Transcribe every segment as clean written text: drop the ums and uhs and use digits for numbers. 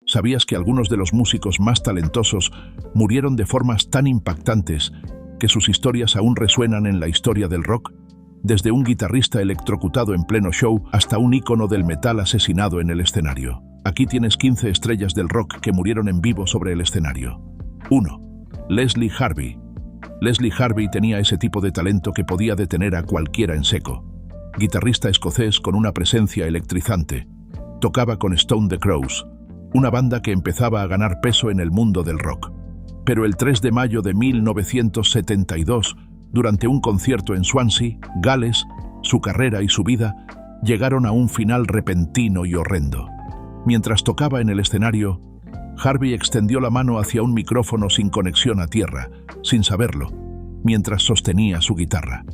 ¿Sabías que algunos de los músicos más talentosos murieron de formas tan impactantes que sus historias aún resuenan en la historia del rock? Desde un guitarrista electrocutado en pleno show hasta un ícono del metal asesinado en el escenario. Aquí tienes 15 estrellas del rock que murieron en vivo sobre el escenario. 1. Leslie Harvey. Leslie Harvey tenía ese tipo de talento que podía detener a cualquiera en seco. Guitarrista escocés con una presencia electrizante. Tocaba con Stone the Crows, una banda que empezaba a ganar peso en el mundo del rock. Pero el 3 de mayo de 1972, durante un concierto en Swansea, Gales, su carrera y su vida llegaron a un final repentino y horrendo. Mientras tocaba en el escenario, Harvey extendió la mano hacia un micrófono sin conexión a tierra, sin saberlo, mientras sostenía su guitarra.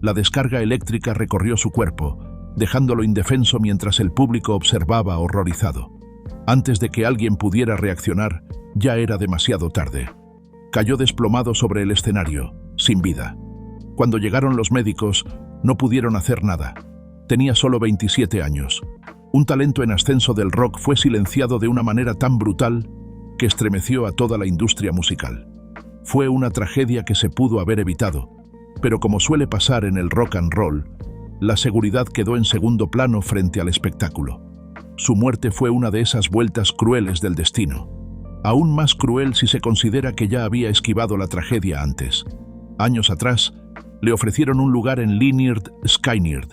La descarga eléctrica recorrió su cuerpo, dejándolo indefenso mientras el público observaba horrorizado. Antes de que alguien pudiera reaccionar, ya era demasiado tarde. Cayó desplomado sobre el escenario, sin vida. Cuando llegaron los médicos, no pudieron hacer nada. Tenía solo 27 años. Un talento en ascenso del rock fue silenciado de una manera tan brutal que estremeció a toda la industria musical. Fue una tragedia que se pudo haber evitado, pero como suele pasar en el rock and roll, la seguridad quedó en segundo plano frente al espectáculo. Su muerte fue una de esas vueltas crueles del destino. Aún más cruel si se considera que ya había esquivado la tragedia antes. Años atrás, le ofrecieron un lugar en Lynyrd Skynyrd,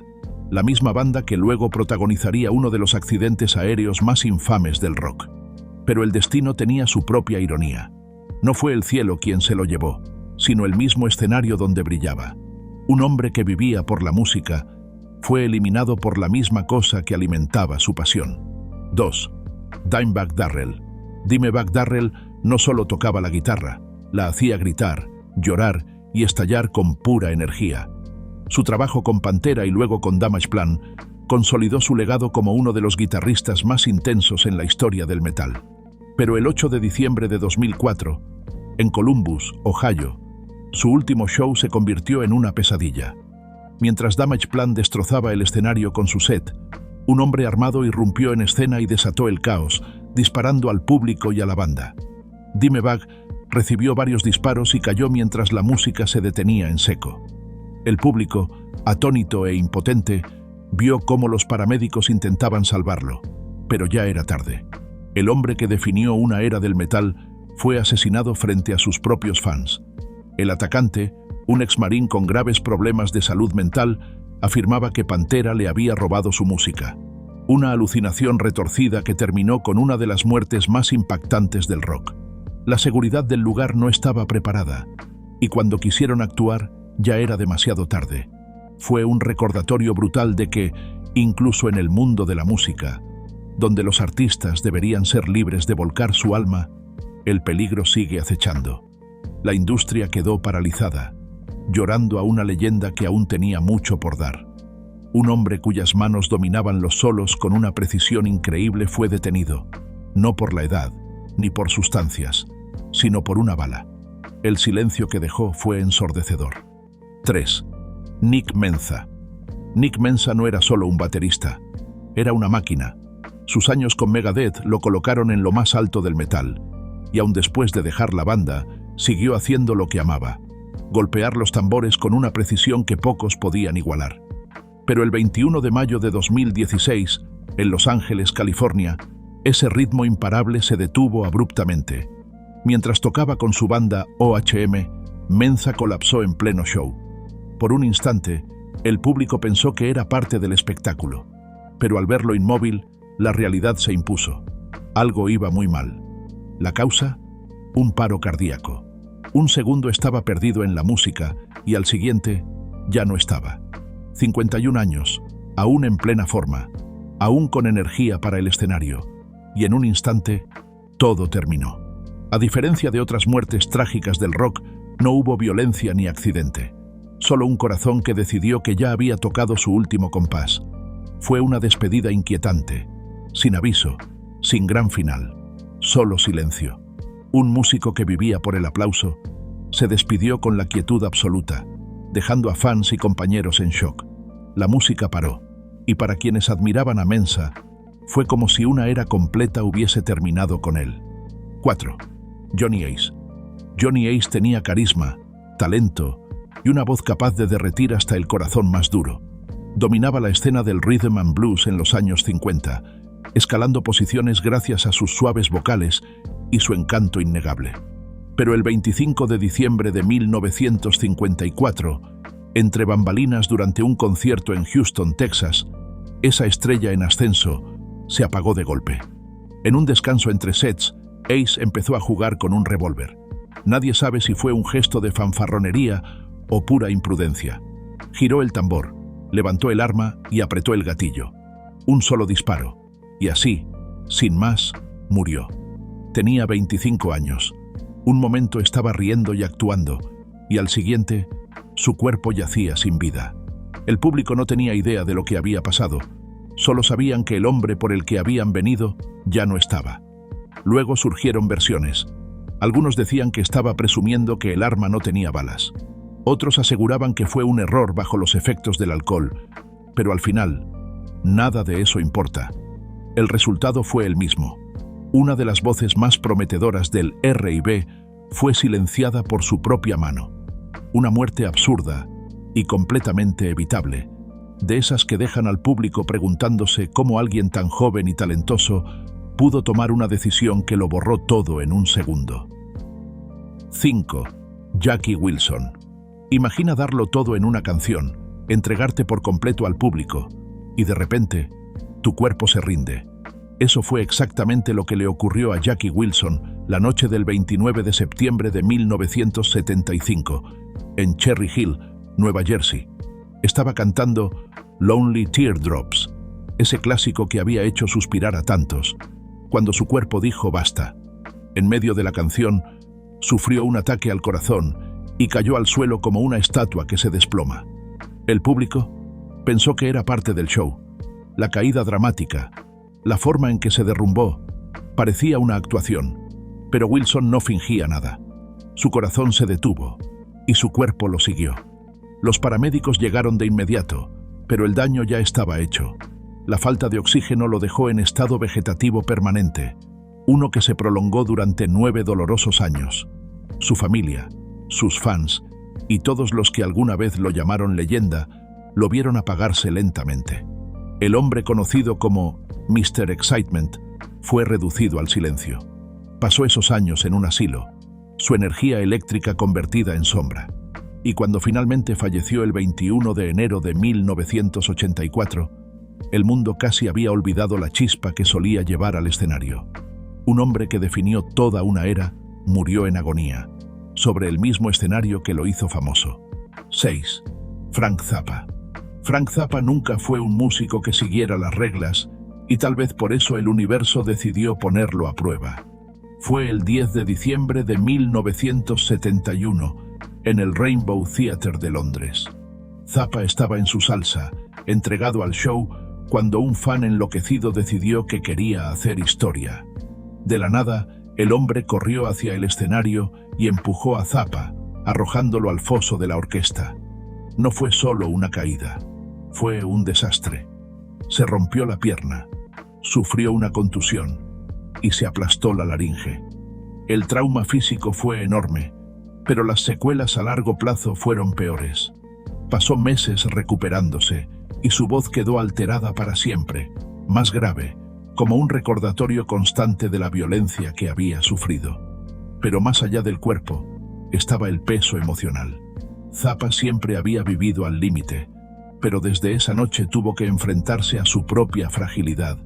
la misma banda que luego protagonizaría uno de los accidentes aéreos más infames del rock. Pero el destino tenía su propia ironía. No fue el cielo quien se lo llevó, sino el mismo escenario donde brillaba. Un hombre que vivía por la música fue eliminado por la misma cosa que alimentaba su pasión. 2. Dimebag Darrell. Dimebag Darrell no solo tocaba la guitarra, la hacía gritar, llorar y estallar con pura energía. Su trabajo con Pantera y luego con Damageplan consolidó su legado como uno de los guitarristas más intensos en la historia del metal. Pero el 8 de diciembre de 2004, en Columbus, Ohio, su último show se convirtió en una pesadilla. Mientras Damageplan destrozaba el escenario con su set, un hombre armado irrumpió en escena y desató el caos, disparando al público y a la banda. Dimebag recibió varios disparos y cayó mientras la música se detenía en seco. El público, atónito e impotente, vio cómo los paramédicos intentaban salvarlo, pero ya era tarde. El hombre que definió una era del metal fue asesinado frente a sus propios fans. El atacante, un exmarín con graves problemas de salud mental, afirmaba que Pantera le había robado su música. Una alucinación retorcida que terminó con una de las muertes más impactantes del rock. La seguridad del lugar no estaba preparada, y cuando quisieron actuar, ya era demasiado tarde. Fue un recordatorio brutal de que, incluso en el mundo de la música, donde los artistas deberían ser libres de volcar su alma, el peligro sigue acechando. La industria quedó paralizada, llorando a una leyenda que aún tenía mucho por dar. Un hombre cuyas manos dominaban los solos con una precisión increíble fue detenido, no por la edad, ni por sustancias, sino por una bala. El silencio que dejó fue ensordecedor. 3. Nick Menza. Nick Menza no era solo un baterista, era una máquina. Sus años con Megadeth lo colocaron en lo más alto del metal, y aun después de dejar la banda, siguió haciendo lo que amaba, golpear los tambores con una precisión que pocos podían igualar. Pero el 21 de mayo de 2016, en Los Ángeles, California, ese ritmo imparable se detuvo abruptamente. Mientras tocaba con su banda OHM, Menza colapsó en pleno show. Por un instante, el público pensó que era parte del espectáculo, pero al verlo inmóvil, la realidad se impuso. Algo iba muy mal. ¿La causa? Un paro cardíaco. Un segundo estaba perdido en la música y al siguiente ya no estaba. 51 años, aún en plena forma, aún con energía para el escenario, y en un instante, todo terminó. A diferencia de otras muertes trágicas del rock, no hubo violencia ni accidente. Solo un corazón que decidió que ya había tocado su último compás. Fue una despedida inquietante, sin aviso, sin gran final, solo silencio. Un músico que vivía por el aplauso se despidió con la quietud absoluta, dejando a fans y compañeros en shock. La música paró, y para quienes admiraban a Menza, Fue como si una era completa hubiese terminado con él. 4. Johnny Ace. Johnny Ace tenía carisma, talento y una voz capaz de derretir hasta el corazón más duro. Dominaba la escena del rhythm and blues en los años 50, escalando posiciones gracias a sus suaves vocales y su encanto innegable. Pero el 25 de diciembre de 1954, entre bambalinas durante un concierto en Houston, Texas, esa estrella en ascenso se apagó de golpe. En un descanso entre sets, Ace empezó a jugar con un revólver. Nadie sabe si fue un gesto de fanfarronería o pura imprudencia. Giró el tambor, levantó el arma y apretó el gatillo. Un solo disparo. Y así, sin más, murió. Tenía 25 años. Un momento estaba riendo y actuando, y al siguiente, su cuerpo yacía sin vida. El público no tenía idea de lo que había pasado. Solo sabían que el hombre por el que habían venido ya no estaba. Luego surgieron versiones. Algunos decían que estaba presumiendo que el arma no tenía balas. Otros aseguraban que fue un error bajo los efectos del alcohol. Pero al final, nada de eso importa. El resultado fue el mismo. Una de las voces más prometedoras del R&B fue silenciada por su propia mano. Una muerte absurda y completamente evitable, de esas que dejan al público preguntándose cómo alguien tan joven y talentoso pudo tomar una decisión que lo borró todo en un segundo. 5. Jackie Wilson. Imagina darlo todo en una canción, entregarte por completo al público, y de repente, tu cuerpo se rinde. Eso fue exactamente lo que le ocurrió a Jackie Wilson la noche del 29 de septiembre de 1975, en Cherry Hill, Nueva Jersey. Estaba cantando Lonely Teardrops, ese clásico que había hecho suspirar a tantos, cuando su cuerpo dijo basta. En medio de la canción, sufrió un ataque al corazón y cayó al suelo como una estatua que se desploma. El público pensó que era parte del show. La caída dramática, la forma en que se derrumbó, parecía una actuación, pero Wilson no fingía nada. Su corazón se detuvo y su cuerpo lo siguió. Los paramédicos llegaron de inmediato, pero el daño ya estaba hecho. La falta de oxígeno lo dejó en estado vegetativo permanente, uno que se prolongó durante 9 dolorosos años. Su familia, sus fans y todos los que alguna vez lo llamaron leyenda, lo vieron apagarse lentamente. El hombre conocido como Mr. Excitement fue reducido al silencio. Pasó esos años en un asilo, su energía eléctrica convertida en sombra. Y cuando finalmente falleció el 21 de enero de 1984, el mundo casi había olvidado la chispa que solía llevar al escenario. Un hombre que definió toda una era murió en agonía, sobre el mismo escenario que lo hizo famoso. 6. Frank Zappa. Frank Zappa nunca fue un músico que siguiera las reglas, y tal vez por eso el universo decidió ponerlo a prueba. Fue el 10 de diciembre de 1971, en el Rainbow Theatre de Londres. Zappa estaba en su salsa, entregado al show, cuando un fan enloquecido decidió que quería hacer historia. De la nada, el hombre corrió hacia el escenario y empujó a Zappa, arrojándolo al foso de la orquesta. No fue solo una caída, fue un desastre. Se rompió la pierna, sufrió una contusión y se aplastó la laringe. El trauma físico fue enorme, pero las secuelas a largo plazo fueron peores. Pasó meses recuperándose y su voz quedó alterada para siempre, más grave, como un recordatorio constante de la violencia que había sufrido. Pero más allá del cuerpo, estaba el peso emocional. Zappa siempre había vivido al límite, pero desde esa noche tuvo que enfrentarse a su propia fragilidad.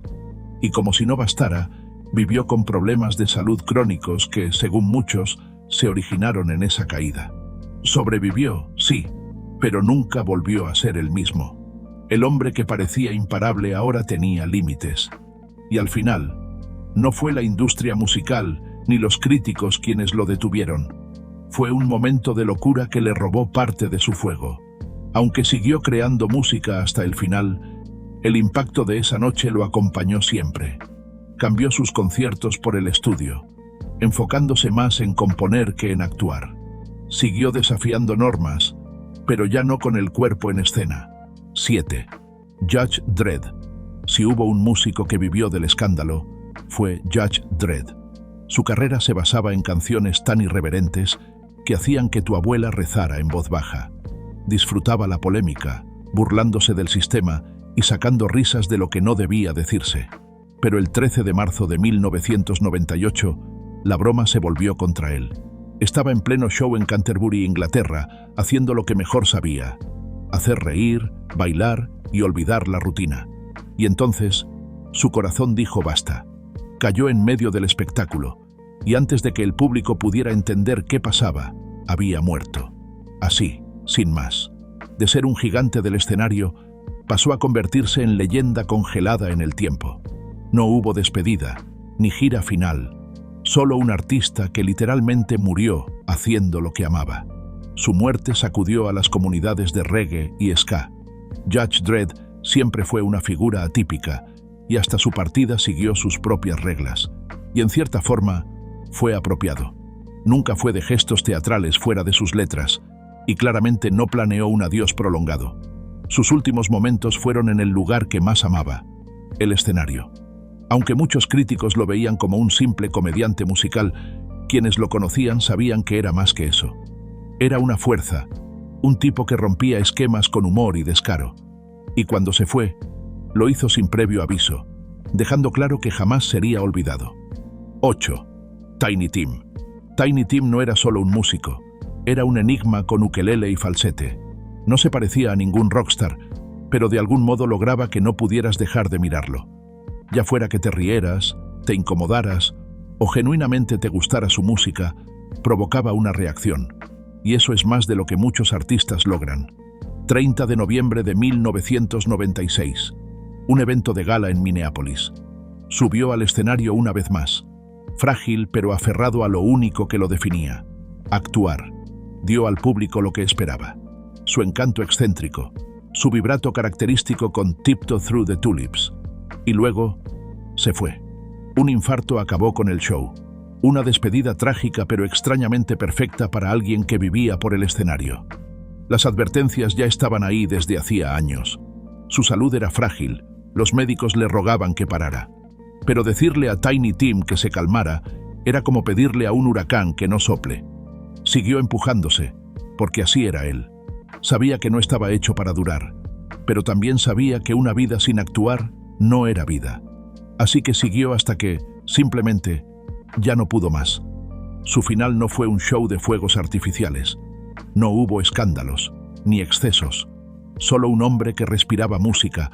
Y como si no bastara, vivió con problemas de salud crónicos que, según muchos, se originaron en esa caída. Sobrevivió, sí, pero nunca volvió a ser el mismo. El hombre que parecía imparable ahora tenía límites. Y al final, no fue la industria musical ni los críticos quienes lo detuvieron. Fue un momento de locura que le robó parte de su fuego. Aunque siguió creando música hasta el final, el impacto de esa noche lo acompañó siempre. Cambió sus conciertos por el estudio, enfocándose más en componer que en actuar. Siguió desafiando normas, pero ya no con el cuerpo en escena. 7. Judge Dredd. Si hubo un músico que vivió del escándalo, fue Judge Dredd. Su carrera se basaba en canciones tan irreverentes que hacían que tu abuela rezara en voz baja. Disfrutaba la polémica, burlándose del sistema y sacando risas de lo que no debía decirse. Pero el 13 de marzo de 1998, la broma se volvió contra él. Estaba en pleno show en Canterbury, Inglaterra, haciendo lo que mejor sabía: hacer reír, bailar y olvidar la rutina. Y entonces, su corazón dijo basta. Cayó en medio del espectáculo, y antes de que el público pudiera entender qué pasaba, había muerto. Así, sin más. De ser un gigante del escenario, pasó a convertirse en leyenda congelada en el tiempo. No hubo despedida, ni gira final, solo un artista que literalmente murió haciendo lo que amaba. Su muerte sacudió a las comunidades de reggae y ska. Judge Dredd siempre fue una figura atípica, y hasta su partida siguió sus propias reglas. Y en cierta forma, fue apropiado. Nunca fue de gestos teatrales fuera de sus letras, y claramente no planeó un adiós prolongado. Sus últimos momentos fueron en el lugar que más amaba, el escenario. Aunque muchos críticos lo veían como un simple comediante musical, quienes lo conocían sabían que era más que eso. Era una fuerza, un tipo que rompía esquemas con humor y descaro. Y cuando se fue, lo hizo sin previo aviso, dejando claro que jamás sería olvidado. 8. Tiny Tim. Tiny Tim no era solo un músico, era un enigma con ukelele y falsete. No se parecía a ningún rockstar, pero de algún modo lograba que no pudieras dejar de mirarlo. Ya fuera que te rieras, te incomodaras o genuinamente te gustara su música, provocaba una reacción. Y eso es más de lo que muchos artistas logran. 30 de noviembre de 1996. Un evento de gala en Minneapolis. Subió al escenario una vez más, frágil pero aferrado a lo único que lo definía: actuar. Dio al público lo que esperaba. Su encanto excéntrico, su vibrato característico con Tiptoe Through the Tulips. Y luego, se fue. Un infarto acabó con el show. Una despedida trágica pero extrañamente perfecta para alguien que vivía por el escenario. Las advertencias ya estaban ahí desde hacía años. Su salud era frágil, los médicos le rogaban que parara. Pero decirle a Tiny Tim que se calmara era como pedirle a un huracán que no sople. Siguió empujándose, porque así era él. Sabía que no estaba hecho para durar, pero también sabía que una vida sin actuar no era vida. Así que siguió hasta que, simplemente, ya no pudo más. Su final no fue un show de fuegos artificiales. No hubo escándalos, ni excesos. Solo un hombre que respiraba música,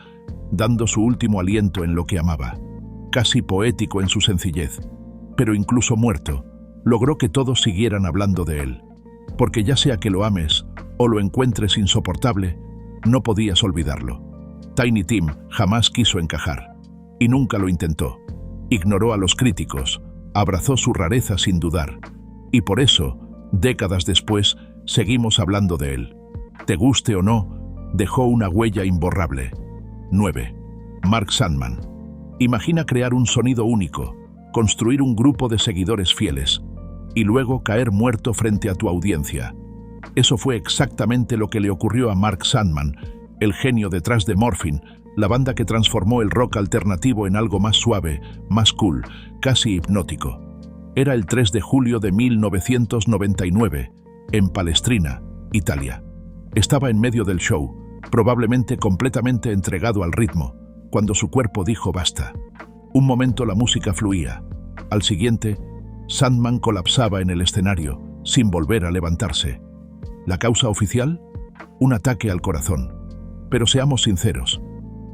dando su último aliento en lo que amaba. Casi poético en su sencillez. Pero incluso muerto, logró que todos siguieran hablando de él. Porque ya sea que lo ames o lo encuentres insoportable, no podías olvidarlo. Tiny Tim jamás quiso encajar. Y nunca lo intentó. Ignoró a los críticos, abrazó su rareza sin dudar. Y por eso, décadas después, seguimos hablando de él. Te guste o no, dejó una huella imborrable. 9. Mark Sandman. Imagina crear un sonido único, construir un grupo de seguidores fieles, y luego caer muerto frente a tu audiencia. Eso fue exactamente lo que le ocurrió a Mark Sandman, el genio detrás de Morphine, la banda que transformó el rock alternativo en algo más suave, más cool, casi hipnótico. Era el 3 de julio de 1999, en Palestrina, Italia. Estaba en medio del show, probablemente completamente entregado al ritmo, cuando su cuerpo dijo basta. Un momento la música fluía. Al siguiente, Sandman colapsaba en el escenario, sin volver a levantarse. ¿La causa oficial? Un ataque al corazón. Pero seamos sinceros,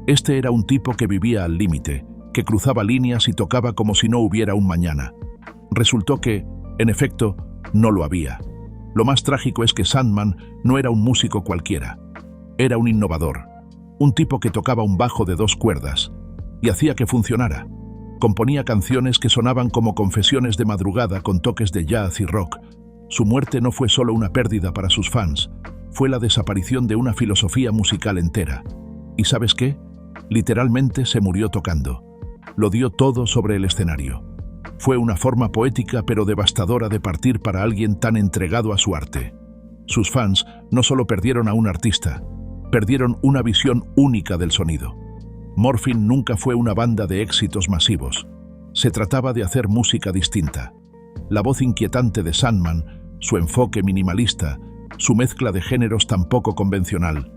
este era un tipo que vivía al límite, que cruzaba líneas y tocaba como si no hubiera un mañana. Resultó que, en efecto, no lo había. Lo más trágico es que Sandman no era un músico cualquiera. Era un innovador, un tipo que tocaba un bajo de 2 cuerdas y hacía que funcionara. Componía canciones que sonaban como confesiones de madrugada con toques de jazz y rock. Su muerte no fue solo una pérdida para sus fans, fue la desaparición de una filosofía musical entera. ¿Y sabes qué? Literalmente se murió tocando. Lo dio todo sobre el escenario. Fue una forma poética pero devastadora de partir para alguien tan entregado a su arte. Sus fans no solo perdieron a un artista, perdieron una visión única del sonido. Morphine nunca fue una banda de éxitos masivos. Se trataba de hacer música distinta. La voz inquietante de Sandman, su enfoque minimalista, su mezcla de géneros tan poco convencional,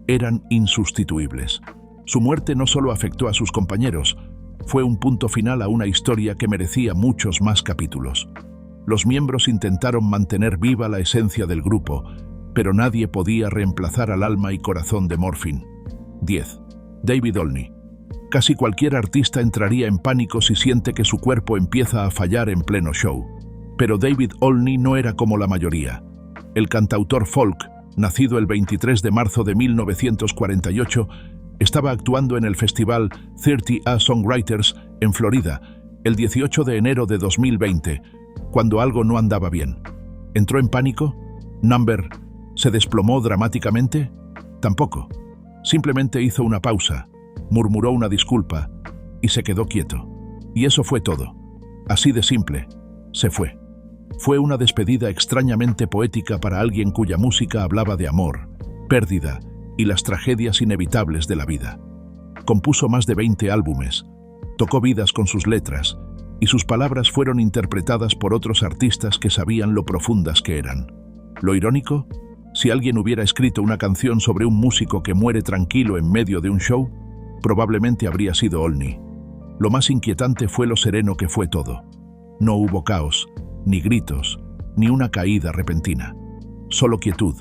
eran insustituibles. Su muerte no solo afectó a sus compañeros, fue un punto final a una historia que merecía muchos más capítulos. Los miembros intentaron mantener viva la esencia del grupo, pero nadie podía reemplazar al alma y corazón de Morphine. 10. David Olney. Casi cualquier artista entraría en pánico si siente que su cuerpo empieza a fallar en pleno show. Pero David Olney no era como la mayoría. El cantautor folk, nacido el 23 de marzo de 1948, estaba actuando en el festival 30 Songwriters en Florida el 18 de enero de 2020, cuando algo no andaba bien. ¿Entró en pánico? ¿Number se desplomó dramáticamente? Tampoco. Simplemente hizo una pausa, murmuró una disculpa y se quedó quieto. Y eso fue todo. Así de simple. Se fue. Fue una despedida extrañamente poética para alguien cuya música hablaba de amor, pérdida y las tragedias inevitables de la vida. Compuso más de 20 álbumes, tocó vidas con sus letras, y sus palabras fueron interpretadas por otros artistas que sabían lo profundas que eran. ¿Lo irónico? Si alguien hubiera escrito una canción sobre un músico que muere tranquilo en medio de un show, probablemente habría sido Olney. Lo más inquietante fue lo sereno que fue todo. No hubo caos, ni gritos, ni una caída repentina. Solo quietud,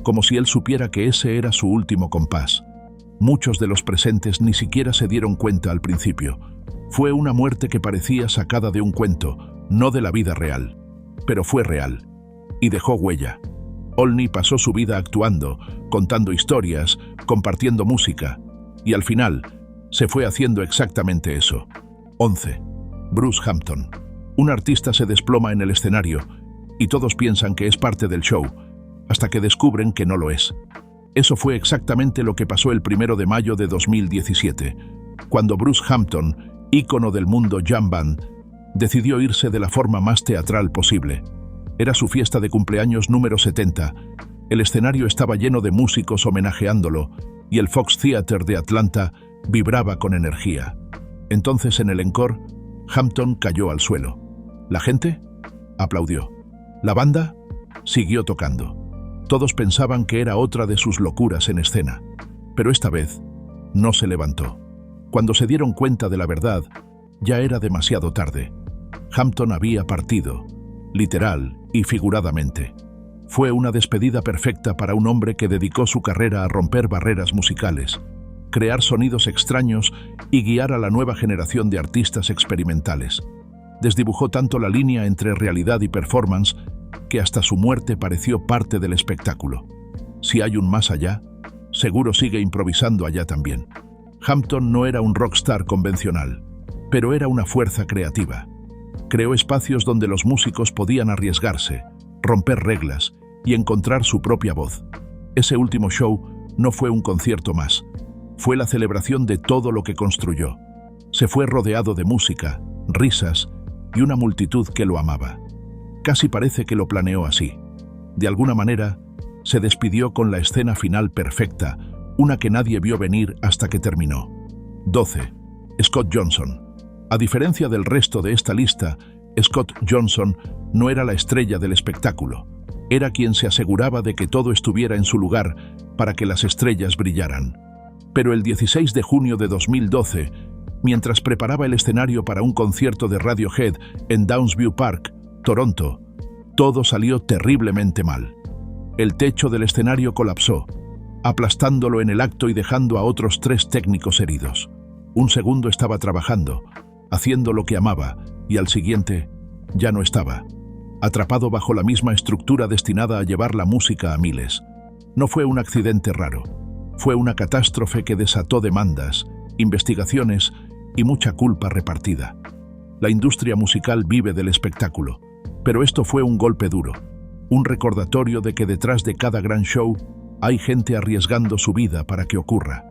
como si él supiera que ese era su último compás. Muchos de los presentes ni siquiera se dieron cuenta al principio. Fue una muerte que parecía sacada de un cuento, no de la vida real. Pero fue real. Y dejó huella. Olney pasó su vida actuando, contando historias, compartiendo música. Y al final, se fue haciendo exactamente eso. 11. Bruce Hampton. Un artista se desploma en el escenario y todos piensan que es parte del show, hasta que descubren que no lo es. Eso fue exactamente lo que pasó el 1 de mayo de 2017, cuando Bruce Hampton, ícono del mundo jam band, decidió irse de la forma más teatral posible. Era su fiesta de cumpleaños número 70. El escenario estaba lleno de músicos homenajeándolo y el Fox Theater de Atlanta vibraba con energía. Entonces, en el encore, Hampton cayó al suelo. ¿La gente? Aplaudió. ¿La banda? Siguió tocando. Todos pensaban que era otra de sus locuras en escena, pero esta vez no se levantó. Cuando se dieron cuenta de la verdad, ya era demasiado tarde. Hampton había partido, literal y figuradamente. Fue una despedida perfecta para un hombre que dedicó su carrera a romper barreras musicales, crear sonidos extraños y guiar a la nueva generación de artistas experimentales. Desdibujó tanto la línea entre realidad y performance que hasta su muerte pareció parte del espectáculo. Si hay un más allá, seguro sigue improvisando allá también. Hampton no era un rockstar convencional, pero era una fuerza creativa. Creó espacios donde los músicos podían arriesgarse, romper reglas y encontrar su propia voz. Ese último show no fue un concierto más, fue la celebración de todo lo que construyó. Se fue rodeado de música, risas y una multitud que lo amaba. Casi parece que lo planeó así. De alguna manera, se despidió con la escena final perfecta, una que nadie vio venir hasta que terminó. 12. Scott Johnson. A diferencia del resto de esta lista, Scott Johnson no era la estrella del espectáculo. Era quien se aseguraba de que todo estuviera en su lugar para que las estrellas brillaran. Pero el 16 de junio de 2012, mientras preparaba el escenario para un concierto de Radiohead en Downsview Park, Toronto, todo salió terriblemente mal. El techo del escenario colapsó, aplastándolo en el acto y dejando a otros 3 técnicos heridos. Un segundo estaba trabajando, haciendo lo que amaba, y al siguiente ya no estaba, atrapado bajo la misma estructura destinada a llevar la música a miles. No fue un accidente raro, fue una catástrofe que desató demandas, investigaciones y mucha culpa repartida. La industria musical vive del espectáculo, pero esto fue un golpe duro, un recordatorio de que detrás de cada gran show hay gente arriesgando su vida para que ocurra.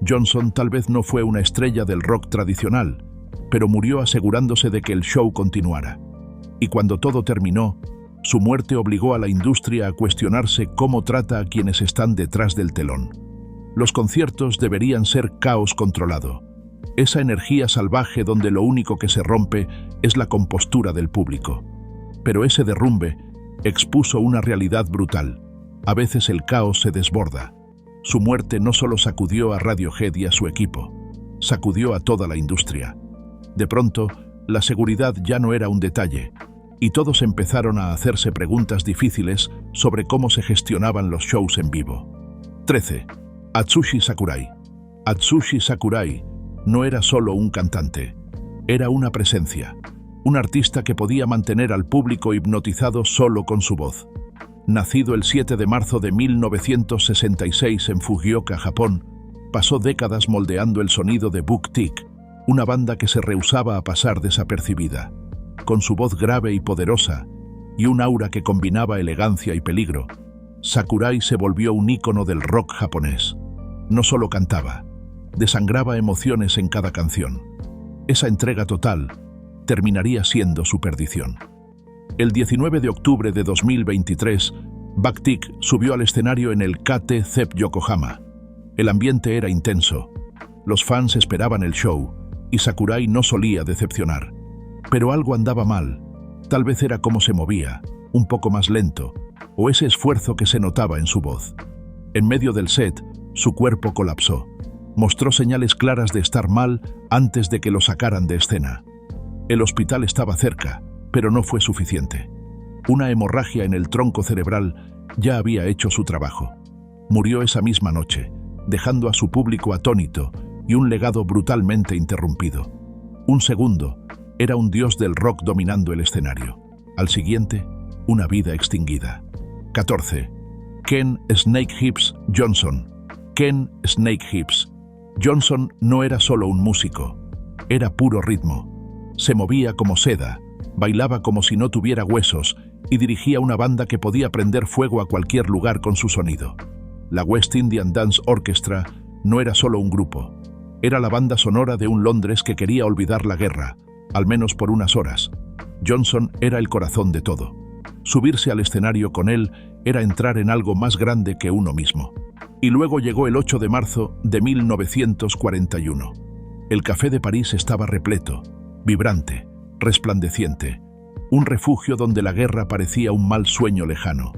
Johnson tal vez no fue una estrella del rock tradicional, pero murió asegurándose de que el show continuara. Y cuando todo terminó, su muerte obligó a la industria a cuestionarse cómo trata a quienes están detrás del telón. Los conciertos deberían ser caos controlado. Esa energía salvaje donde lo único que se rompe es la compostura del público. Pero ese derrumbe expuso una realidad brutal. A veces el caos se desborda. Su muerte no solo sacudió a Radiohead y a su equipo, sacudió a toda la industria. De pronto, la seguridad ya no era un detalle, y todos empezaron a hacerse preguntas difíciles sobre cómo se gestionaban los shows en vivo. 13. Atsushi Sakurai. Atsushi Sakurai no era solo un cantante, era una presencia, un artista que podía mantener al público hipnotizado solo con su voz. Nacido el 7 de marzo de 1966 en Fujioka, Japón, pasó décadas moldeando el sonido de Buck-Tick, una banda que se rehusaba a pasar desapercibida. Con su voz grave y poderosa, y un aura que combinaba elegancia y peligro, Sakurai se volvió un ícono del rock japonés. No solo cantaba, desangraba emociones en cada canción. Esa entrega total terminaría siendo su perdición. El 19 de octubre de 2023, Buck-Tick subió al escenario en el KT-CEP Yokohama. El ambiente era intenso. Los fans esperaban el show, y Sakurai no solía decepcionar. Pero algo andaba mal. Tal vez era cómo se movía, un poco más lento, o ese esfuerzo que se notaba en su voz. En medio del set, su cuerpo colapsó. Mostró señales claras de estar mal antes de que lo sacaran de escena. El hospital estaba cerca, pero no fue suficiente. Una hemorragia en el tronco cerebral ya había hecho su trabajo. Murió esa misma noche, dejando a su público atónito y un legado brutalmente interrumpido. Un segundo, era un dios del rock dominando el escenario. Al siguiente, una vida extinguida. 14. Ken Snake Hips Johnson. Ken Snake Hips Johnson no era solo un músico, era puro ritmo. Se movía como seda, bailaba como si no tuviera huesos y dirigía una banda que podía prender fuego a cualquier lugar con su sonido. La West Indian Dance Orchestra no era solo un grupo, era la banda sonora de un Londres que quería olvidar la guerra, al menos por unas horas. Johnson era el corazón de todo. Subirse al escenario con él era entrar en algo más grande que uno mismo. Y luego llegó el 8 de marzo de 1941. El Café de París estaba repleto, vibrante, resplandeciente, un refugio donde la guerra parecía un mal sueño lejano.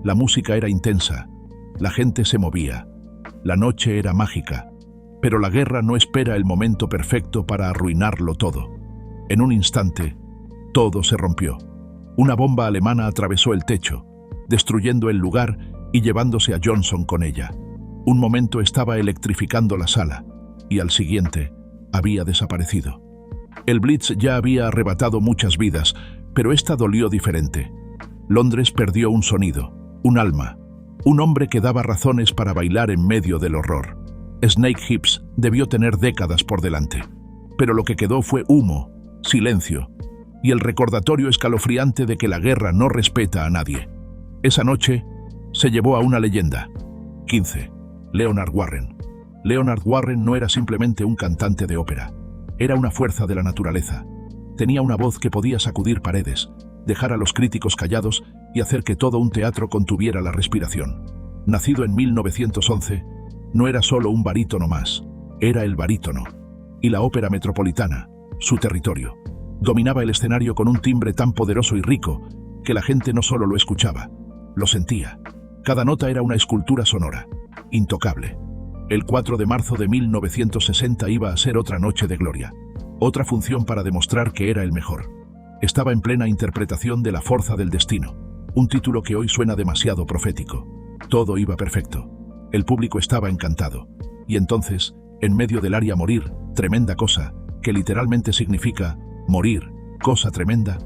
La música era intensa, la gente se movía, la noche era mágica, pero la guerra no espera el momento perfecto para arruinarlo todo. En un instante, todo se rompió. Una bomba alemana atravesó el techo, destruyendo el lugar y llevándose a Johnson con ella. Un momento estaba electrificando la sala, y al siguiente había desaparecido. El Blitz ya había arrebatado muchas vidas, pero esta dolió diferente. Londres perdió un sonido, un alma, un hombre que daba razones para bailar en medio del horror. Snake Hips debió tener décadas por delante, pero lo que quedó fue humo, silencio, y el recordatorio escalofriante de que la guerra no respeta a nadie. Esa noche se llevó a una leyenda. 15. Leonard Warren. Leonard Warren no era simplemente un cantante de ópera. Era una fuerza de la naturaleza. Tenía una voz que podía sacudir paredes, dejar a los críticos callados y hacer que todo un teatro contuviera la respiración. Nacido en 1911, no era solo un barítono más, era el barítono. Y la ópera metropolitana, su territorio, dominaba el escenario con un timbre tan poderoso y rico que la gente no solo lo escuchaba, lo sentía. Cada nota era una escultura sonora, intocable. El 4 de marzo de 1960 iba a ser otra noche de gloria, otra función para demostrar que era el mejor. Estaba en plena interpretación de La Forza del Destino, un título que hoy suena demasiado profético. Todo iba perfecto. El público estaba encantado. Y entonces, en medio del aria morir, tremenda cosa, que literalmente significa morir, cosa tremenda,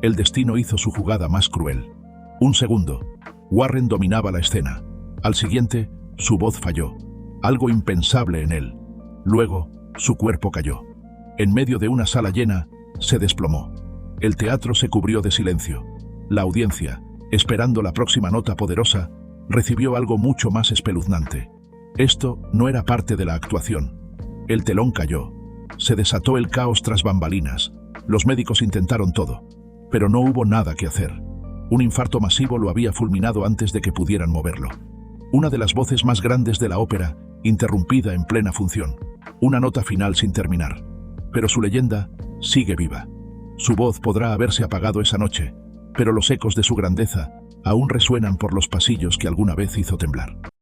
el destino hizo su jugada más cruel. Un segundo, Warren dominaba la escena. Al siguiente, su voz falló, algo impensable en él. Luego, su cuerpo cayó. En medio de una sala llena, se desplomó. El teatro se cubrió de silencio. La audiencia, esperando la próxima nota poderosa, recibió algo mucho más espeluznante. Esto no era parte de la actuación. El telón cayó. Se desató el caos tras bambalinas. Los médicos intentaron todo, pero no hubo nada que hacer. Un infarto masivo lo había fulminado antes de que pudieran moverlo. Una de las voces más grandes de la ópera interrumpida en plena función. Una nota final sin terminar. Pero su leyenda sigue viva. Su voz podrá haberse apagado esa noche, pero los ecos de su grandeza aún resuenan por los pasillos que alguna vez hizo temblar.